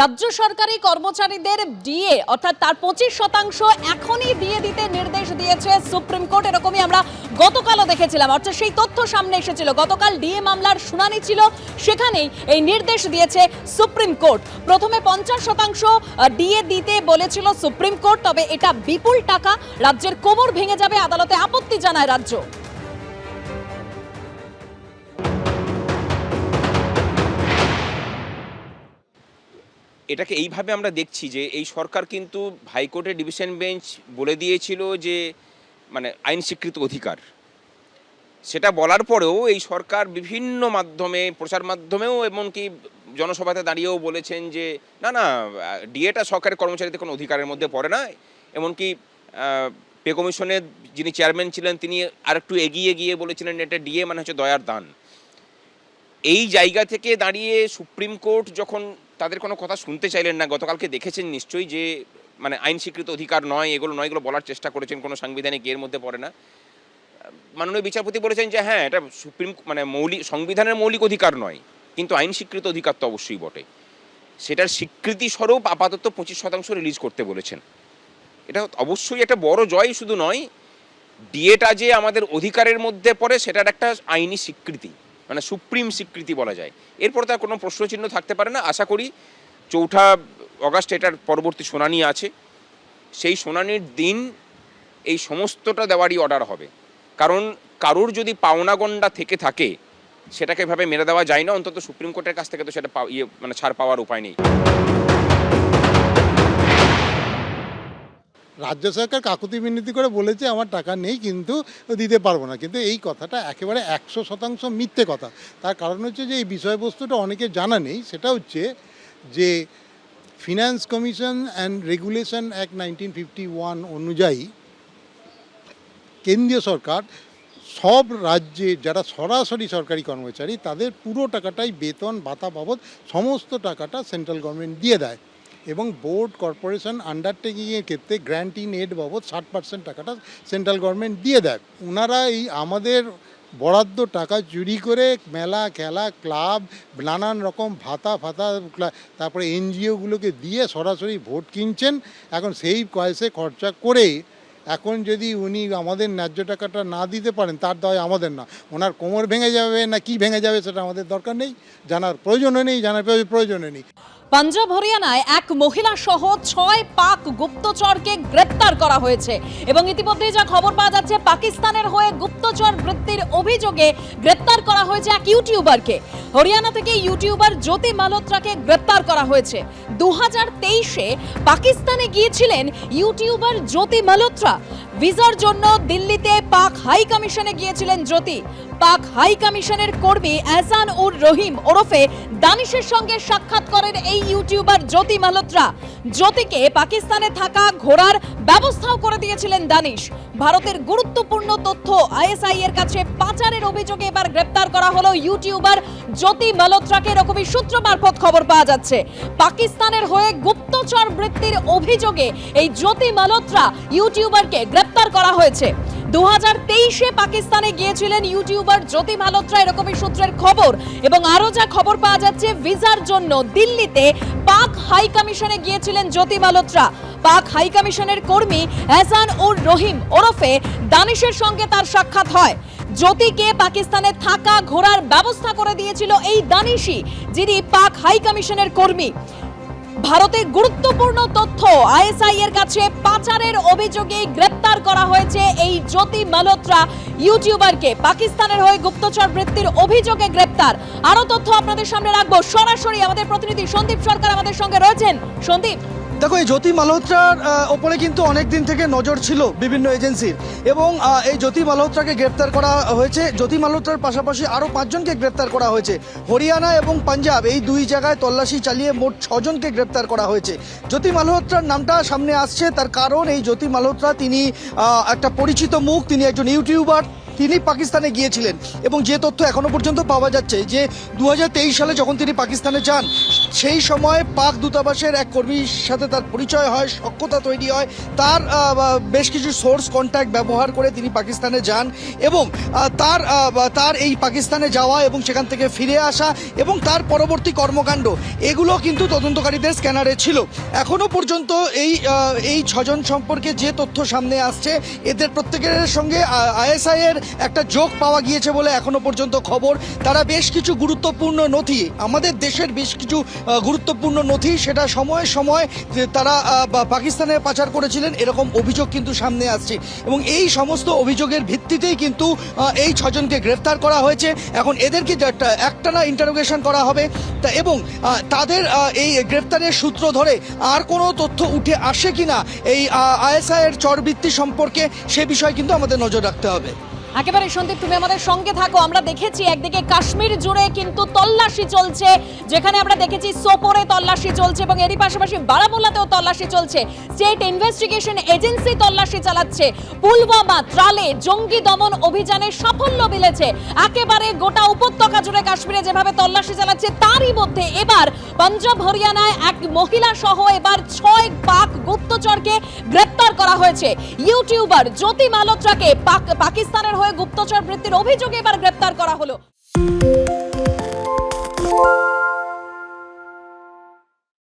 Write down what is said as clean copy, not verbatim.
রাজ্য সরকারি কর্মচারীদের ডিএ অর্থাৎ তার 25% এখনই দিয়ে দিতে নির্দেশ দিয়েছে সুপ্রিম কোর্ট। এরকমই আমরা গতকালও দেখেছিলাম, অর্থাৎ সেই তথ্য সামনে এসেছিল। গতকাল ডিএ মামলার শুনানি ছিল, সেখানেই এই নির্দেশ দিয়েছে সুপ্রিম কোর্ট। প্রথমে 50% ডিএ দিতে বলেছিল সুপ্রিম কোর্ট, তবে এটা বিপুল টাকা, রাজ্যের কোমর ভেঙে যাবে, আদালতে আপত্তি জানায় রাজ্য। এটাকে এইভাবে আমরা দেখছি যে এই সরকার কিন্তু হাইকোর্টের ডিভিশন বেঞ্চ বলে দিয়েছিল যে মানে আইন স্বীকৃত অধিকার, সেটা বলার পরেও এই সরকার বিভিন্ন মাধ্যমে, প্রচার মাধ্যমেও এমনকি জনসভাতে দাঁড়িয়েও বলেছেন যে না না, ডিএটা সরকারি কর্মচারীদের কোনো অধিকারের মধ্যে পড়ে না। এমনকি পে কমিশনের যিনি চেয়ারম্যান ছিলেন তিনি আরেকটু এগিয়ে গিয়ে বলেছিলেন এটা ডিএ মানে হচ্ছে দয়ার দান। এই জায়গা থেকে দাঁড়িয়ে সুপ্রিম কোর্ট যখন তাদের কোনো কথা শুনতে চাইলেন না, গতকালকে দেখেছেন নিশ্চয়ই যে মানে আইন স্বীকৃত অধিকার নয়, এগুলো বলার চেষ্টা করেছেন, কোনো সাংবিধানিক এর মধ্যে পড়ে না। মাননীয় বিচারপতি বলেছেন যে হ্যাঁ, এটা সংবিধানের মৌলিক অধিকার নয়, কিন্তু আইন স্বীকৃত অধিকার তো অবশ্যই বটে। সেটার স্বীকৃতি স্বরূপ আপাতত 25% রিলিজ করতে বলেছেন। এটা অবশ্যই একটা বড় জয়, শুধু নয়, ডিএটা যে আমাদের অধিকারের মধ্যে পড়ে সেটার একটা আইনি স্বীকৃতি, মানে সুপ্রিম স্বীকৃতি বলা যায়। এরপর তার কোনো প্রশ্নচিহ্ন থাকতে পারে না। আশা করি 4 অগাস্ট এটার পরবর্তী শুনানি আছে, সেই শুনানির দিন এই সমস্তটা দেওয়ারই অর্ডার হবে। কারণ কারুর যদি পাওনা গণ্ডা থেকে থাকে সেটাকে এভাবে মেরে দেওয়া যায় না। অন্তত সুপ্রিম কোর্টের কাছ থেকে তো সেটা মানে ছাড় পাওয়ার উপায় নেই। রাজ্য সরকার কাকুতি মিনতি করে বলেছে আমার টাকা নেই, কিন্তু দিতে পারবো না, কিন্তু এই কথাটা একেবারে 100% মিথ্যে কথা। তার কারণ হচ্ছে যে এই বিষয়বস্তুটা অনেকের জানা নেই। সেটা হচ্ছে যে finance commission and regulation act 1951 অনুযায়ী কেন্দ্রীয় সরকার সব রাজ্যে যারা সরাসরি সরকারি কর্মচারী তাদের পুরো টাকাটাই বেতন ভাতা বাবদ সমস্ত টাকাটা সেন্ট্রাল গভর্নমেন্ট দিয়ে দেয়, এবং বোর্ড কর্পোরেশন আন্ডারটেকিংয়ের ক্ষেত্রে গ্র্যান্ট ইন এড বাবদ 60% টাকাটা সেন্ট্রাল গভর্নমেন্ট দিয়ে দেয়। ওনারা এই আমাদের বরাদ্দ টাকা চুরি করে মেলা, খেলা, ক্লাব, নানান রকম ভাতা, তারপরে এনজিওগুলোকে দিয়ে সরাসরি ভোট কিনছেন। এখন সেই পয়সা খরচা করে এখন যদি উনি আমাদের ন্যায্য টাকাটা না দিতে পারেন, তার দায় আমাদের না। ওনার কোমর ভেঙে যাবে না কি ভেঙে যাবে সেটা আমাদের দরকার নেই, জানার প্রয়োজনও নেই, প্রয়োজনও নেই। পাঞ্জাব হরিয়ানায় এক মহিলা সহ 6 পাক গুপ্তচরকে গ্রেপ্তার করা হয়েছে, এবং ইতিমধ্যে যা খবর পাওয়া যাচ্ছে পাকিস্তানের হয়ে গুপ্তচর বৃত্তির অভিযোগে গ্রেপ্তার করা হয়েছে এক ইউটিউবারকে। হরিয়ানা থেকে ইউটিউবার জ্যোতি মালহোত্রাকে গ্রেপ্তার করা হয়েছে। 2023-এ পাকিস্তানে গিয়েছিলেন ইউটিউবার জ্যোতি মালহোত্রা। ভিসার জন্য দিল্লিতে পাক হাই কমিশনে গিয়েছিলেন জ্যোতি। পাক হাই কমিশনের কর্মী এহসান উর রহিম ওরফে দানিশের সঙ্গে সাক্ষাৎ করেন এই ইউটিউবার জ্যোতি মালহোত্রা। জ্যোতিকে পাকিস্তানে থাকা ঘোরার ব্যবস্থাও করে দিয়েছিলেন দানিশ। ভারতের গুরুত্বপূর্ণ তথ্য আইএসআই এর কাছে পাচারের অভিযোগে এবার গ্রেপ্তার করা হলো ইউটিউবার জ্যোতি মালহোত্রাকে। এরকমই সূত্র মারফত খবর পাওয়া যাচ্ছে, পাকিস্তানের হয়ে গুপ্তচর বৃত্তির অভিযোগে এই জ্যোতি মালহোত্রা ইউটিউবারকে গ্রেপ্তার করা হয়েছে। 2023-এ পাকিস্তানে গিয়েছিলেন ইউটিউবার জ্যোতি মালহোত্রা, এরকমই সূত্রের খবর। এবং আরো যা খবর পাওয়া যাচ্ছে, ভিসার জন্য দিল্লিতে পাক হাই কমিশনে গিয়েছিলেন জ্যোতি মালহোত্রা। পাক হাই কমিশনের কর্মী এহসান উর রহিম ওরফে দানিশের সঙ্গে তার সাক্ষাৎ হয়। জ্যোতিকে পাকিস্তানে থাকা ঘোরার ব্যবস্থা করে দিয়েছিল এই দানিশই, যিনি পাক হাই কমিশনের কর্মী। ভারতের গুরুত্বপূর্ণ তথ্য আইএসআই এর কাছে পাচারের অভিযোগে গ্রেপ্তার করা হয়েছে এই জ্যোতি মালহোত্রা ইউটিউবারকে। পাকিস্তানের হয়ে গুপ্তচর বৃত্তির অভিযোগে গ্রেপ্তার। আরো তথ্য আপনাদের সামনে রাখবো, সরাসরি আমাদের প্রতিনিধি সন্দীপ সরকার আমাদের সঙ্গে রয়েছেন। সন্দীপ, দেখো, এই জ্যোতি মালহোত্রার ওপরে কিন্তু অনেক দিন থেকে নজর ছিল বিভিন্ন এজেন্সির, এবং এই জ্যোতি মালহোত্রাকে গ্রেপ্তার করা হয়েছে। জ্যোতি মালহোত্রার পাশাপাশি আরও 5 জনকে গ্রেপ্তার করা হয়েছে। হরিয়ানা এবং পাঞ্জাব এই 2 জায়গায় তল্লাশি চালিয়ে মোট 6 জনকে গ্রেপ্তার করা হয়েছে। জ্যোতি মালহোত্রার নামটা সামনে আসছে, তার কারণ এই জ্যোতি মালহোত্রা তিনি একটা পরিচিত মুখ, তিনি একজন ইউটিউবার, তিনি পাকিস্তানে গিয়েছিলেন। এবং যে তথ্য এখনো পর্যন্ত পাওয়া যাচ্ছে যে 2023 সালে যখন তিনি পাকিস্তানে যান, সেই সময় পাক দূতাবাসের এক কর্মীর সাথে তার পরিচয় হয়, সখ্যতা তৈরি হয়, তার বেশ কিছু সোর্স কন্ট্যাক্ট ব্যবহার করে তিনি পাকিস্তানে যান এবং তার এই পাকিস্তানে যাওয়া এবং সেখান থেকে ফিরে আসা এবং তার পরবর্তী কর্মকাণ্ড এগুলো কিন্তু তদন্তকারীদের স্ক্যানারে ছিল। এখনো পর্যন্ত এই ছজন সম্পর্কে যে তথ্য সামনে আসছে, এদের প্রত্যেকের সঙ্গে আইএসআই এর একটা যোগ পাওয়া গিয়েছে বলে এখনো পর্যন্ত খবর। তারা বেশ কিছু গুরুত্বপূর্ণ নথি, আমাদের দেশের বেশ কিছু গুরুত্বপূর্ণ নথি, সেটা সময়ে সময় তারা পাকিস্তানে পাচার করেছিলেন, এরকম অভিযোগ কিন্তু সামনে আসছে এবং এই সমস্ত অভিযোগের ভিত্তিতেই কিন্তু এই ছজনকে গ্রেফতার করা হয়েছে। এখন এদেরকে একটানা ইন্টারোগেশন করা হবে এবং তাদের এই গ্রেফতারের সূত্র ধরে আর কোনো তথ্য উঠে আসে কিনা এই আইএসআই এর চরবৃত্তি সম্পর্কে, সে বিষয়ে কিন্তু আমাদের নজর রাখতে হবে। একেবারে সন্দীপ, তুমি আমাদের সঙ্গে থাকো। আমরা দেখেছি একদিকে কাশ্মীর জুড়ে কিন্তু তল্লাশি চলছে, যেখানে আমরা দেখেছি সোপোরে তল্লাশি চলছে এবং এরই পাশাপাশি বারামুল্লাতেও তল্লাশি চলছে। স্টেট ইনভেস্টিগেশন এজেন্সি তল্লাশি চালাচ্ছে। পুলওয়ামা ত্রালে জঙ্গি দমন অভিযানে সাফল্য মিলেছে। একেবারে গোটা উপত্যকা জুড়ে কাশ্মীরে যেভাবে তল্লাশি চালাচ্ছে, তারই মধ্যে এবার পাঞ্জাব হরিয়ানায় এক মহিলা সহ এবার 6 পাক গুপ্তচরকে গ্রেপ্তার করা হয়েছে। ইউটিউবার জ্যোতি মালহোত্রাকে পাকিস্তানের হয়ে গুপ্তচর বৃত্তির অভিযোগে এবার গ্রেপ্তার করা হলো।